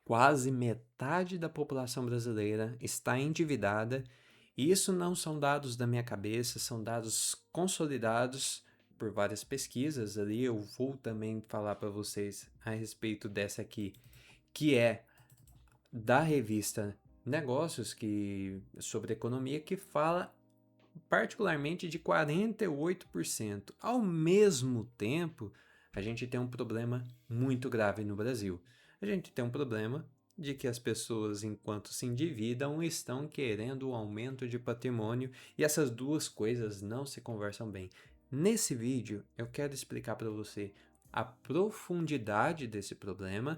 Quase metade da população brasileira está endividada, e isso não são dados da minha cabeça, são dados consolidados por várias pesquisas ali. Eu vou também falar para vocês a respeito dessa aqui, que é da revista Negócios, que sobre economia, que fala particularmente de 48%. Ao mesmo tempo, a gente tem um problema muito grave no Brasil. A gente tem um problema de que as pessoas, enquanto se endividam, estão querendo o aumento de patrimônio e essas duas coisas não se conversam bem. Nesse vídeo, eu quero explicar para você a profundidade desse problema.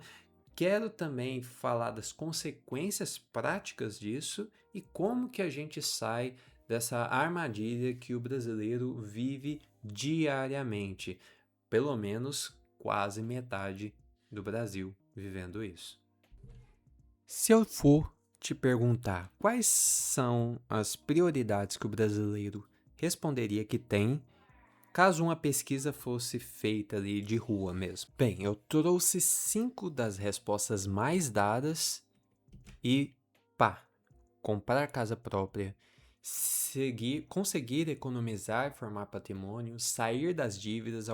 Quero também falar das consequências práticas disso e como que a gente sai dessa armadilha que o brasileiro vive diariamente. Pelo menos quase metade do Brasil vivendo isso. Se eu for te perguntar quais são as prioridades que o brasileiro responderia que tem, caso uma pesquisa fosse feita ali de rua mesmo. Bem, eu trouxe 5 das respostas mais dadas e pá, comprar casa própria, conseguir economizar, formar patrimônio, sair das dívidas,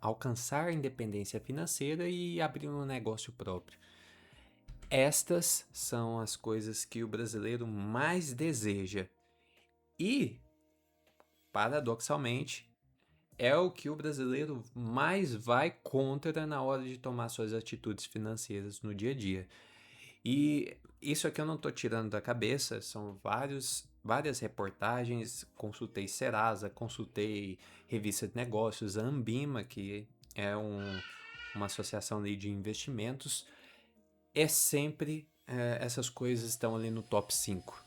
alcançar a independência financeira e abrir um negócio próprio. Estas são as coisas que o brasileiro mais deseja. E, paradoxalmente, é o que o brasileiro mais vai contra na hora de tomar suas atitudes financeiras no dia a dia. E isso aqui eu não estou tirando da cabeça, são várias reportagens, consultei Serasa, consultei revista de negócios, a Ambima, que é uma associação ali de investimentos, é sempre essas coisas estão ali no top 5.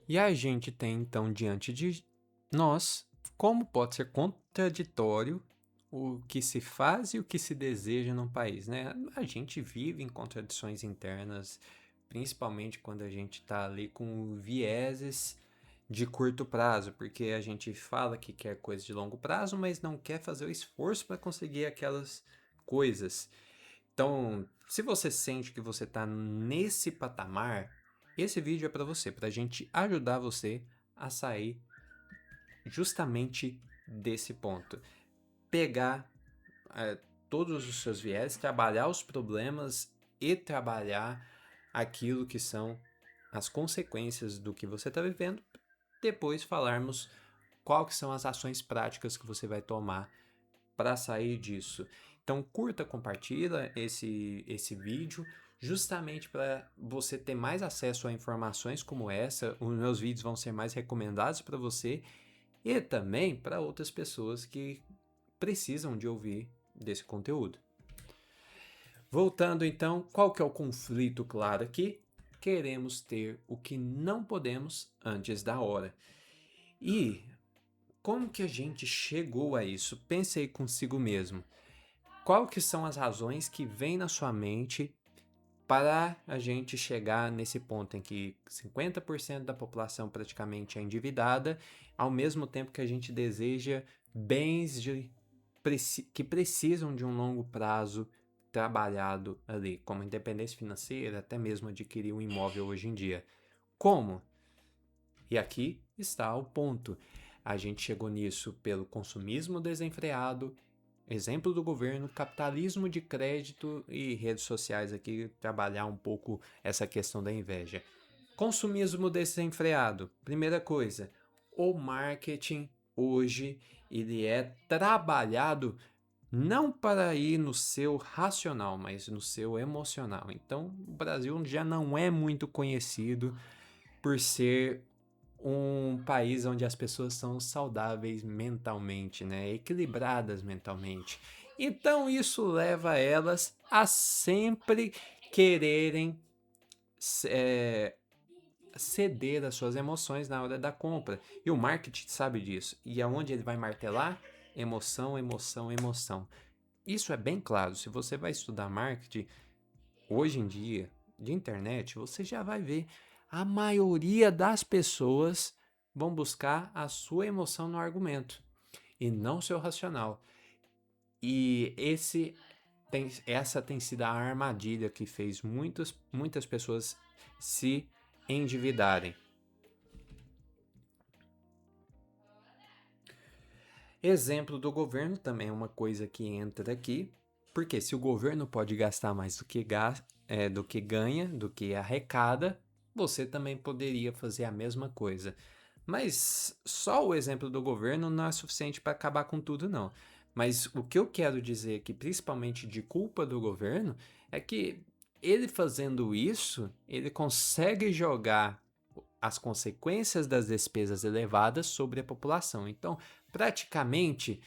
E a gente tem então diante de nós como pode ser contraditório o que se faz e o que se deseja num país, né? A gente vive em contradições internas, principalmente quando a gente está ali com vieses de curto prazo, porque a gente fala que quer coisas de longo prazo, mas não quer fazer o esforço para conseguir aquelas coisas. Então, se você sente que você está nesse patamar, esse vídeo é para você, para a gente ajudar você a sair justamente desse ponto. Pegar todos os seus viés, trabalhar os problemas e trabalhar aquilo que são as consequências do que você está vivendo. Depois falarmos quais são as ações práticas que você vai tomar para sair disso. Então curta, compartilha esse vídeo, justamente para você ter mais acesso a informações como essa. Os meus vídeos vão ser mais recomendados para você e também para outras pessoas que precisam de ouvir desse conteúdo. Voltando então, qual que é o conflito claro aqui? Queremos ter o que não podemos antes da hora. E como que a gente chegou a isso? Pense aí consigo mesmo. Qual que são as razões que vêm na sua mente para a gente chegar nesse ponto em que 50% da população praticamente é endividada, ao mesmo tempo que a gente deseja bens que precisam de um longo prazo trabalhado ali, como independência financeira, até mesmo adquirir um imóvel hoje em dia. Como? E aqui está o ponto. A gente chegou nisso pelo consumismo desenfreado, exemplo do governo, capitalismo de crédito e redes sociais aqui, trabalhar um pouco essa questão da inveja. Consumismo desenfreado. Primeira coisa, o marketing hoje ele é trabalhado não para ir no seu racional, mas no seu emocional. Então, o Brasil já não é muito conhecido por ser um país onde as pessoas são saudáveis mentalmente, né? Equilibradas mentalmente. Então isso leva elas a sempre quererem é, ceder às suas emoções na hora da compra. E o marketing sabe disso. E aonde ele vai martelar? Emoção, emoção, emoção. Isso é bem claro. Se você vai estudar marketing, hoje em dia, de internet, você já vai ver. A maioria das pessoas vão buscar a sua emoção no argumento e não seu racional. E esse essa tem sido a armadilha que fez muitas pessoas se endividarem. Exemplo do governo também é uma coisa que entra aqui, porque se o governo pode gastar mais do que ganha, do que arrecada, você também poderia fazer a mesma coisa. Mas só o exemplo do governo não é suficiente para acabar com tudo, não. Mas o que eu quero dizer aqui, principalmente de culpa do governo, é que ele fazendo isso, ele consegue jogar as consequências das despesas elevadas sobre a população. Então, praticamente,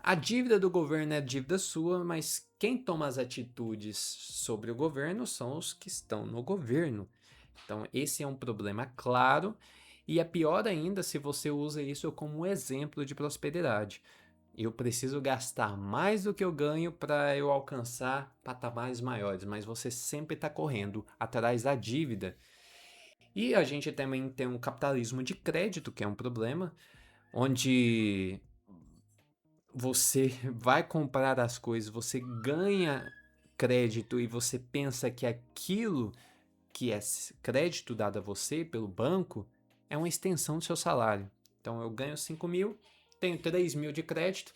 a dívida do governo é dívida sua, mas quem toma as atitudes sobre o governo são os que estão no governo. Então, esse é um problema claro e é pior ainda se você usa isso como um exemplo de prosperidade. Eu preciso gastar mais do que eu ganho para eu alcançar patamares maiores, mas você sempre está correndo atrás da dívida. E a gente também tem um capitalismo de crédito, que é um problema, onde você vai comprar as coisas, você ganha crédito e você pensa que aquilo que é crédito dado a você pelo banco é uma extensão do seu salário. Então eu ganho 5.000, tenho 3.000 de crédito,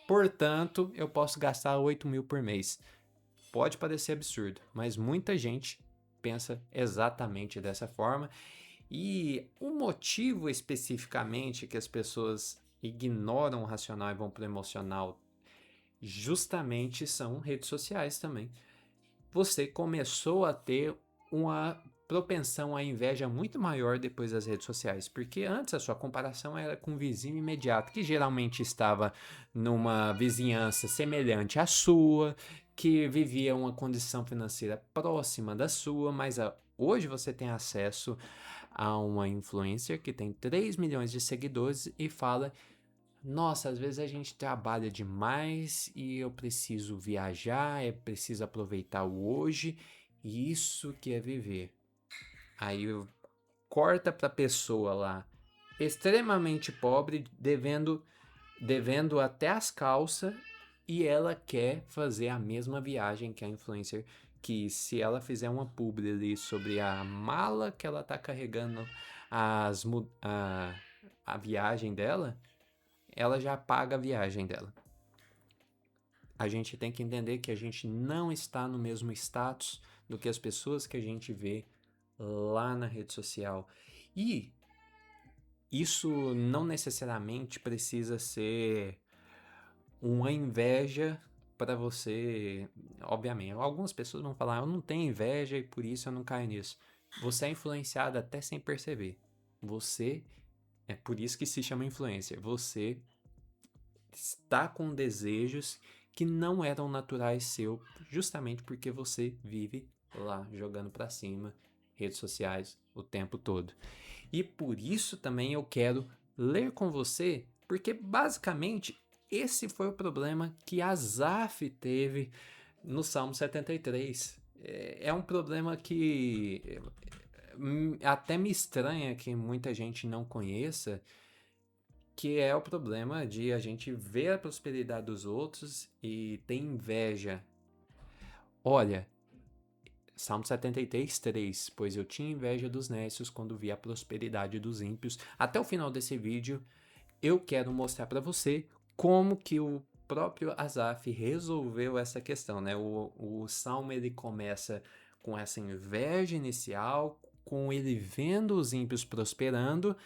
portanto eu posso gastar 8.000 por mês. Pode parecer absurdo, mas muita gente pensa exatamente dessa forma. E o motivo especificamente que as pessoas ignoram o racional e vão para o emocional justamente são redes sociais também. Você começou a ter uma propensão à inveja muito maior depois das redes sociais, porque antes a sua comparação era com um vizinho imediato, que geralmente estava numa vizinhança semelhante à sua, que vivia uma condição financeira próxima da sua, mas hoje você tem acesso a uma influencer que tem 3 milhões de seguidores e fala: nossa, às vezes a gente trabalha demais e eu preciso viajar, é preciso aproveitar o hoje, e isso que é viver. Aí corta para a pessoa lá, extremamente pobre, devendo até as calças, e ela quer fazer a mesma viagem que a influencer, que se ela fizer uma publi ali sobre a mala que ela tá carregando, a viagem dela, ela já paga a viagem dela. A gente tem que entender que a gente não está no mesmo status do que as pessoas que a gente vê lá na rede social. E isso não necessariamente precisa ser uma inveja para você. Obviamente, algumas pessoas vão falar: eu não tenho inveja e por isso eu não caio nisso. Você é influenciado até sem perceber. Você é por isso que se chama influencer. Você está com desejos que não eram naturais seu, justamente porque você vive lá jogando para cima, redes sociais o tempo todo. E por isso também eu quero ler com você, porque basicamente esse foi o problema que Asaf teve no Salmo 73. É um problema que até me estranha que muita gente não conheça, que é o problema de a gente ver a prosperidade dos outros e ter inveja. Olha, Salmo 73, 3: pois eu tinha inveja dos nécios quando vi a prosperidade dos ímpios. Até o final desse vídeo, eu quero mostrar para você como que o próprio Asaf resolveu essa questão, né? O Salmo ele começa com essa inveja inicial, com ele vendo os ímpios prosperando,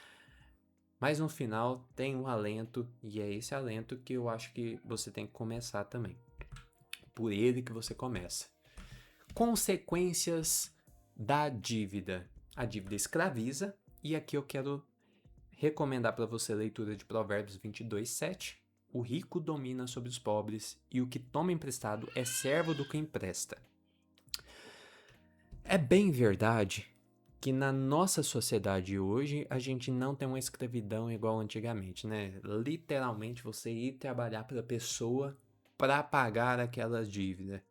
mas no final tem um alento, e é esse alento que eu acho que você tem que começar também. Por ele que você começa. Consequências da dívida. A dívida escraviza, e aqui eu quero recomendar para você a leitura de Provérbios 22, 7. O rico domina sobre os pobres, e o que toma emprestado é servo do que empresta. É bem verdade que na nossa sociedade hoje a gente não tem uma escravidão igual antigamente, né? Literalmente você ir trabalhar para a pessoa para pagar aquela dívida.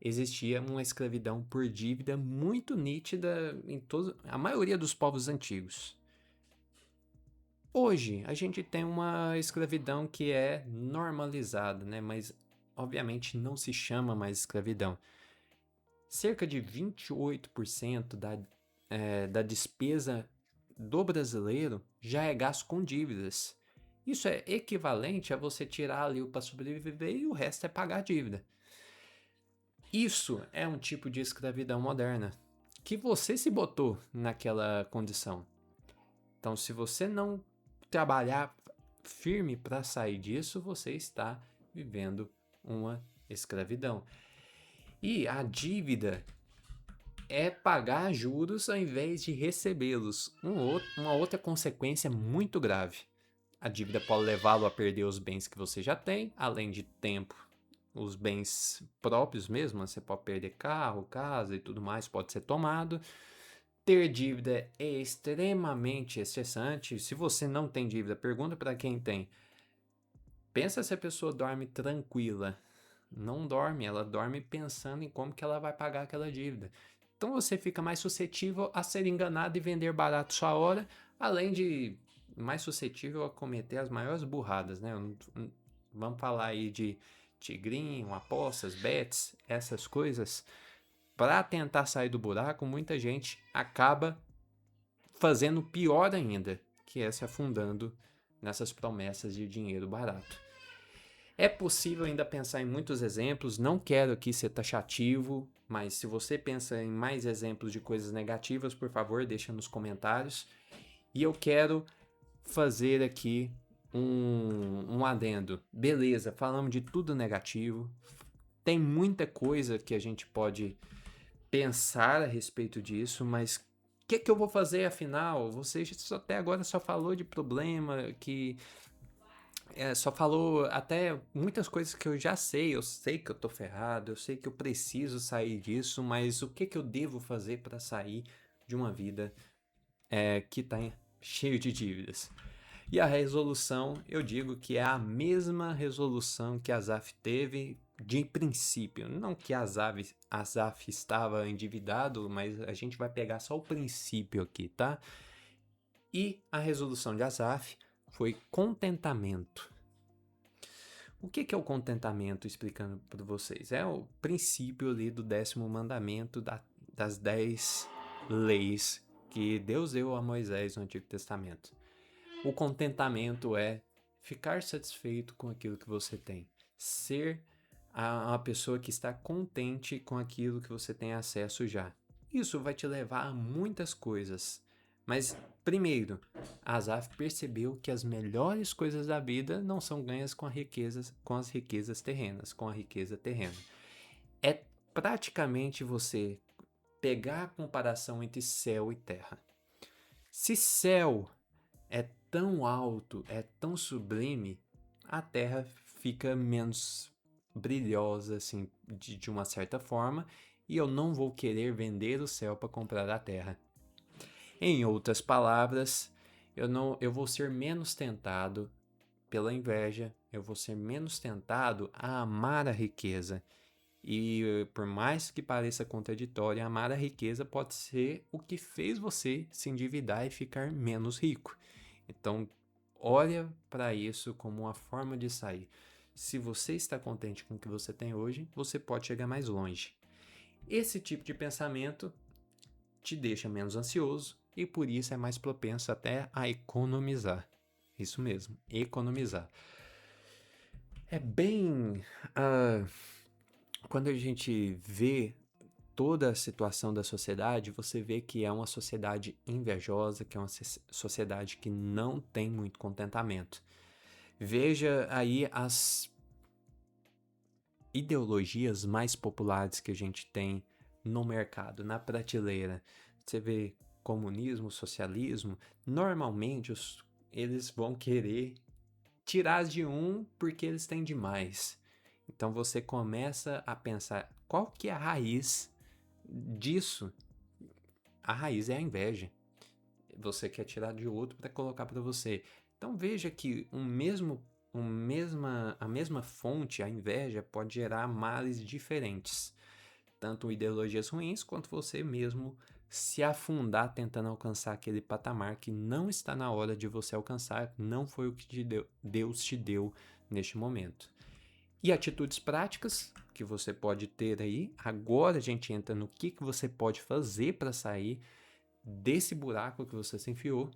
Existia uma escravidão por dívida muito nítida em a maioria dos povos antigos. Hoje a gente tem uma escravidão que é normalizada, né? Mas obviamente não se chama mais escravidão. Cerca de 28% da despesa do brasileiro já é gasto com dívidas. Isso é equivalente a você tirar ali o para sobreviver e o resto é pagar a dívida. Isso é um tipo de escravidão moderna, que você se botou naquela condição. Então, se você não trabalhar firme para sair disso, você está vivendo uma escravidão. E a dívida é pagar juros ao invés de recebê-los. Uma outra consequência muito grave. A dívida pode levá-lo a perder os bens que você já tem, além de tempo, os bens próprios mesmo. Você pode perder carro, casa e tudo mais, pode ser tomado. Ter dívida é extremamente estressante. Se você não tem dívida, pergunta para quem tem. Pensa se a pessoa dorme tranquila. Não dorme, ela dorme pensando em como que ela vai pagar aquela dívida. Então você fica mais suscetível a ser enganado e vender barato sua hora, além de mais suscetível a cometer as maiores burradas, né? Vamos falar aí de tigrinho, apostas, bets, essas coisas. Para tentar sair do buraco, muita gente acaba fazendo pior ainda, que é se afundando nessas promessas de dinheiro barato. É possível ainda pensar em muitos exemplos, não quero aqui ser taxativo, mas se você pensa em mais exemplos de coisas negativas, por favor, deixa nos comentários. E eu quero fazer aqui um adendo. Beleza, falamos de tudo negativo, tem muita coisa que a gente pode pensar a respeito disso, mas o que eu vou fazer afinal? Você até agora só falou de problema, que só falou até muitas coisas que eu já sei. Eu sei que eu tô ferrado, eu sei que eu preciso sair disso, mas o que eu devo fazer para sair de uma vida que tá cheio de dívidas? E a resolução, eu digo que é a mesma resolução que Asaf teve de princípio. Não que Asaf estava endividado, mas a gente vai pegar só o princípio aqui, tá? E a resolução de Asaf foi contentamento. O que é o contentamento, explicando para vocês? É o princípio ali do 10º mandamento das 10 leis que Deus deu a Moisés no Antigo Testamento. O contentamento é ficar satisfeito com aquilo que você tem. Ser uma pessoa que está contente com aquilo que você tem acesso já. Isso vai te levar a muitas coisas. Mas, primeiro, Asaf percebeu que as melhores coisas da vida não são ganhas com as riquezas terrenas, com a riqueza terrena. É praticamente você pegar a comparação entre céu e terra. Se céu é tão alto, é tão sublime, a terra fica menos brilhosa, assim, de uma certa forma, e eu não vou querer vender o céu para comprar a terra. Em outras palavras, eu vou ser menos tentado pela inveja, eu vou ser menos tentado a amar a riqueza. E por mais que pareça contraditório, amar a riqueza pode ser o que fez você se endividar e ficar menos rico. Então, olha para isso como uma forma de sair. Se você está contente com o que você tem hoje, você pode chegar mais longe. Esse tipo de pensamento te deixa menos ansioso e por isso é mais propenso até a economizar. Isso mesmo, economizar. É bem... quando a gente vê toda a situação da sociedade, você vê que é uma sociedade invejosa, que é uma sociedade que não tem muito contentamento. Veja aí as ideologias mais populares que a gente tem no mercado, na prateleira. Você vê comunismo, socialismo, normalmente eles vão querer tirar de um porque eles têm demais. Então você começa a pensar qual que é a raiz disso. A raiz é a inveja. Você quer tirar de outro para colocar para você. Então veja que a mesma fonte, a inveja, pode gerar males diferentes. Tanto ideologias ruins, quanto você mesmo se afundar tentando alcançar aquele patamar que não está na hora de você alcançar, não foi o que Deus te deu neste momento. E atitudes práticas que você pode ter aí. Agora a gente entra no que você pode fazer para sair desse buraco que você se enfiou.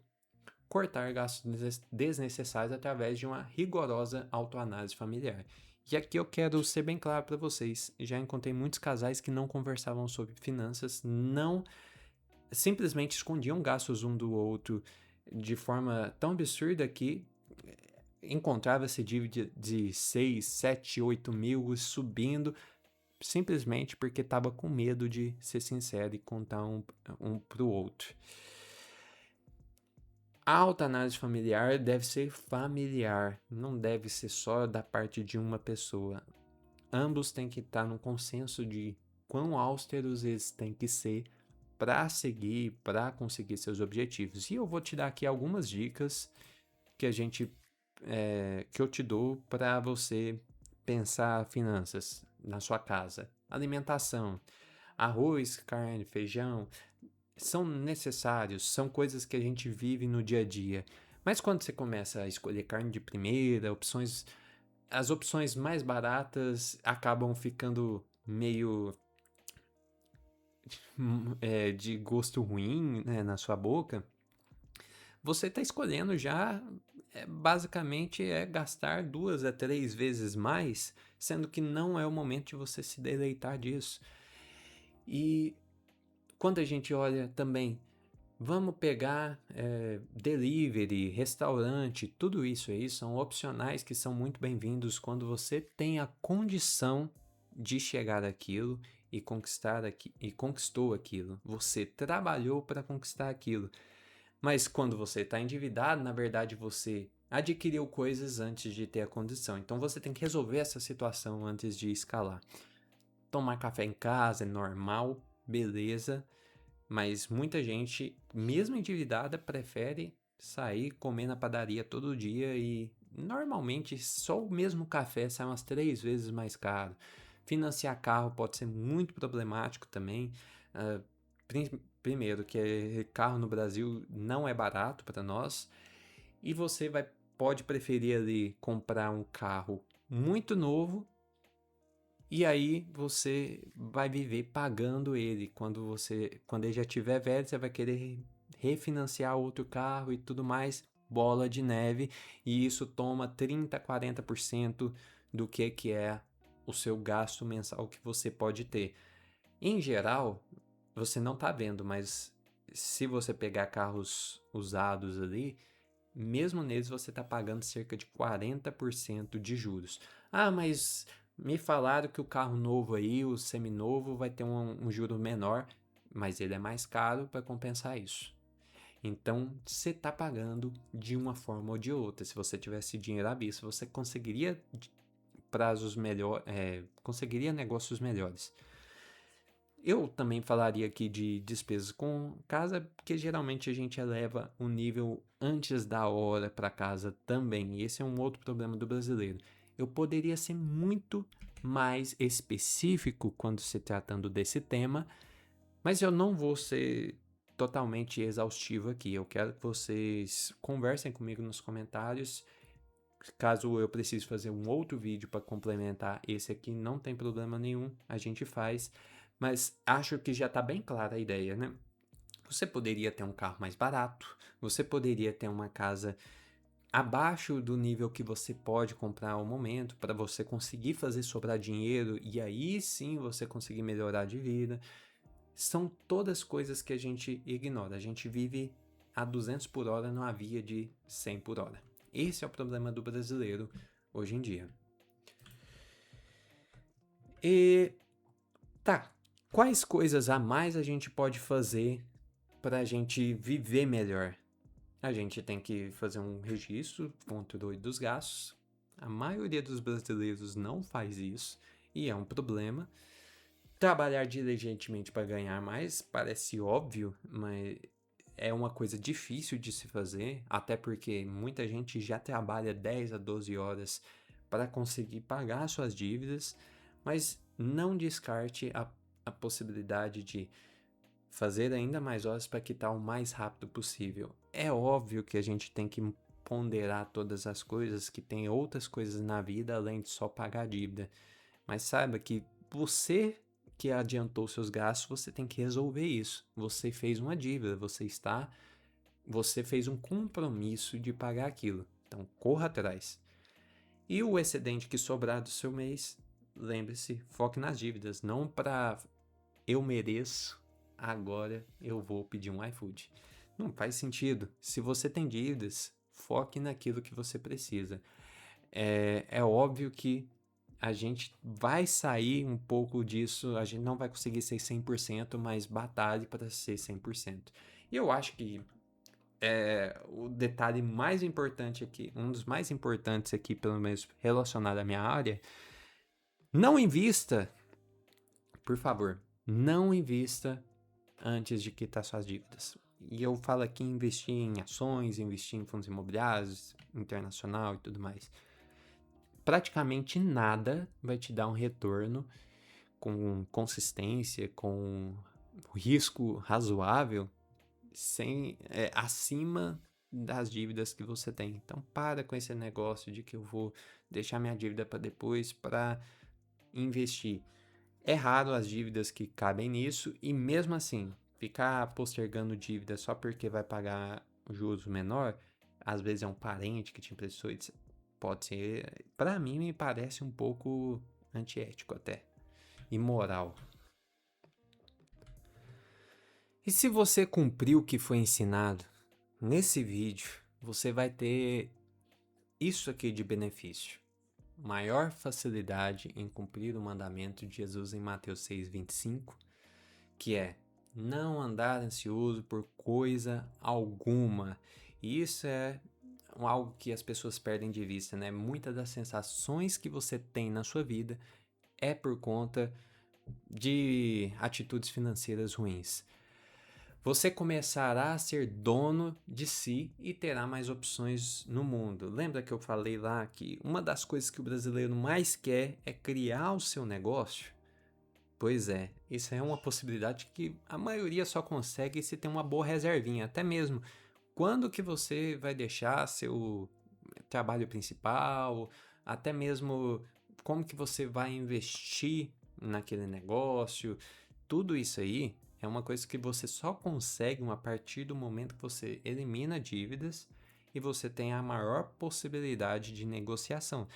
Cortar gastos desnecessários através de uma rigorosa autoanálise familiar. E aqui eu quero ser bem claro para vocês. Já encontrei muitos casais que não conversavam sobre finanças, não simplesmente escondiam gastos um do outro de forma tão absurda que encontrava-se dívida de 6, 7, 8 mil subindo simplesmente porque estava com medo de ser sincero e contar um para o outro. A autoanálise familiar deve ser familiar, não deve ser só da parte de uma pessoa. Ambos têm que estar no consenso de quão austeros eles têm que ser para seguir, para conseguir seus objetivos. E eu vou te dar aqui algumas dicas que que eu te dou para você pensar finanças na sua casa. Alimentação, arroz, carne, feijão, são necessários, são coisas que a gente vive no dia a dia. Mas quando você começa a escolher carne de primeira, as opções mais baratas acabam ficando meio de gosto ruim, né, na sua boca. Você está escolhendo já, basicamente, gastar 2 a 3 vezes mais, sendo que não é o momento de você se deleitar disso. E quando a gente olha também, vamos pegar delivery, restaurante, tudo isso aí são opcionais que são muito bem-vindos quando você tem a condição de chegar àquilo e conquistou aquilo. Você trabalhou para conquistar aquilo. Mas quando você está endividado, na verdade você adquiriu coisas antes de ter a condição. Então você tem que resolver essa situação antes de escalar. Tomar café em casa é normal, beleza. Mas muita gente, mesmo endividada, prefere sair comer na padaria todo dia e normalmente só o mesmo café sai umas 3 vezes mais caro. Financiar carro pode ser muito problemático também. Uh, Primeiro, que carro no Brasil não é barato para nós e você pode preferir ali comprar um carro muito novo e aí você vai viver pagando ele. Quando ele já estiver velho, você vai querer refinanciar outro carro e tudo mais, bola de neve, e isso toma 30, 40% do que é o seu gasto mensal que você pode ter. Em geral, você não está vendo, mas se você pegar carros usados ali, mesmo neles você está pagando cerca de 40% de juros. Ah, mas me falaram que o carro novo aí, o seminovo, vai ter um juro menor, mas ele é mais caro para compensar isso. Então, você está pagando de uma forma ou de outra. Se você tivesse dinheiro à vista, você conseguiria conseguiria negócios melhores. Eu também falaria aqui de despesas com casa, porque geralmente a gente eleva o nível antes da hora para casa também. E esse é um outro problema do brasileiro. Eu poderia ser muito mais específico quando se tratando desse tema, mas eu não vou ser totalmente exaustivo aqui. Eu quero que vocês conversem comigo nos comentários. Caso eu precise fazer um outro vídeo para complementar esse aqui, não tem problema nenhum, a gente faz. Mas acho que já está bem clara a ideia, né? Você poderia ter um carro mais barato, você poderia ter uma casa abaixo do nível que você pode comprar ao momento, para você conseguir fazer sobrar dinheiro e aí sim você conseguir melhorar de vida. São todas coisas que a gente ignora. A gente vive a 200 por hora numa via de 100 por hora. Esse é o problema do brasileiro hoje em dia. E tá, quais coisas a mais a gente pode fazer para a gente viver melhor? A gente tem que fazer um registro, controle dos gastos. A maioria dos brasileiros não faz isso e é um problema. Trabalhar diligentemente para ganhar mais parece óbvio, mas é uma coisa difícil de se fazer, até porque muita gente já trabalha 10 a 12 horas para conseguir pagar suas dívidas, mas não descarte a possibilidade de fazer ainda mais horas para quitar o mais rápido possível. É óbvio que a gente tem que ponderar todas as coisas, que tem outras coisas na vida além de só pagar a dívida. Mas saiba que você que adiantou seus gastos, você tem que resolver isso. Você fez uma dívida, você fez um compromisso de pagar aquilo. Então, corra atrás. E o excedente que sobrar do seu mês, lembre-se, foque nas dívidas, não para eu mereço, agora eu vou pedir um iFood. Não faz sentido. Se você tem dívidas, foque naquilo que você precisa. É óbvio que a gente vai sair um pouco disso, a gente não vai conseguir ser 100%, mas batalhe para ser 100%. E eu acho que o detalhe mais importante aqui, um dos mais importantes aqui, pelo menos relacionado à minha área, não invista, por favor, não invista antes de quitar suas dívidas. E eu falo aqui em investir em ações, investir em fundos imobiliários, internacional e tudo mais. Praticamente nada vai te dar um retorno com consistência, com risco razoável, acima das dívidas que você tem. Então para com esse negócio de que eu vou deixar minha dívida para depois para investir. É raro as dívidas que cabem nisso, e mesmo assim, ficar postergando dívida só porque vai pagar juros menor, às vezes é um parente que te emprestou, pode ser, para mim me parece um pouco antiético até, imoral. E se você cumprir o que foi ensinado nesse vídeo, você vai ter isso aqui de benefício: maior facilidade em cumprir o mandamento de Jesus em Mateus 6,25, que é não andar ansioso por coisa alguma. E isso é algo que as pessoas perdem de vista, né? Muitas das sensações que você tem na sua vida é por conta de atitudes financeiras ruins. Você começará a ser dono de si e terá mais opções no mundo. Lembra que eu falei lá que uma das coisas que o brasileiro mais quer é criar o seu negócio? Pois é, isso é uma possibilidade que a maioria só consegue se tem uma boa reservinha. Até mesmo quando que você vai deixar seu trabalho principal, até mesmo como que você vai investir naquele negócio, tudo isso aí é uma coisa que você só consegue a partir do momento que você elimina dívidas e você tem a maior possibilidade de negociação.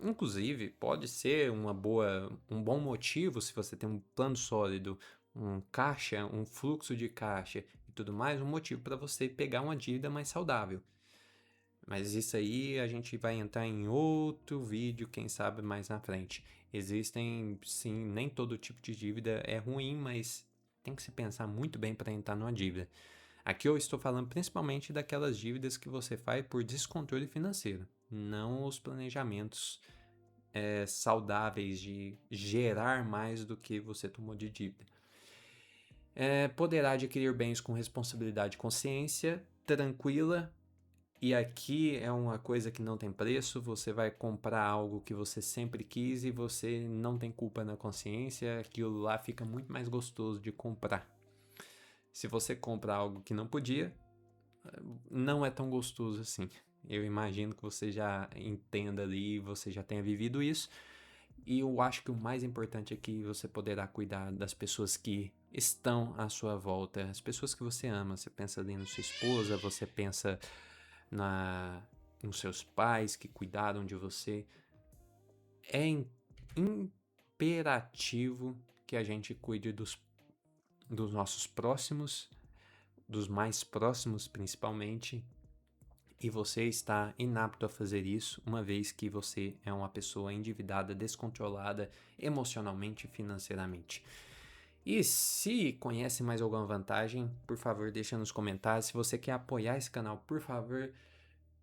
Inclusive, pode ser um bom motivo, se você tem um plano sólido, um caixa, um fluxo de caixa e tudo mais, um motivo para você pegar uma dívida mais saudável. Mas isso aí a gente vai entrar em outro vídeo, quem sabe mais na frente. Existem, sim, nem todo tipo de dívida é ruim, mas tem que se pensar muito bem para entrar numa dívida. Aqui eu estou falando principalmente daquelas dívidas que você faz por descontrole financeiro, não os planejamentos saudáveis de gerar mais do que você tomou de dívida. Poderá adquirir bens com responsabilidade e consciência tranquila. E aqui é uma coisa que não tem preço, você vai comprar algo que você sempre quis e você não tem culpa na consciência, aquilo lá fica muito mais gostoso de comprar. Se você compra algo que não podia, não é tão gostoso assim. Eu imagino que você já entenda ali, você já tenha vivido isso. E eu acho que o mais importante é que você poderá cuidar das pessoas que estão à sua volta, as pessoas que você ama. Você pensa ali na sua esposa, você pensa nos seus pais que cuidaram de você. É imperativo que a gente cuide dos nossos próximos, dos mais próximos principalmente, e você está inapto a fazer isso, uma vez que você é uma pessoa endividada, descontrolada emocionalmente e financeiramente. E se conhece mais alguma vantagem, por favor, deixa nos comentários. Se você quer apoiar esse canal, por favor,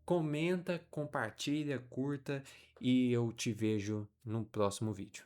comenta, compartilha, curta, e eu te vejo no próximo vídeo.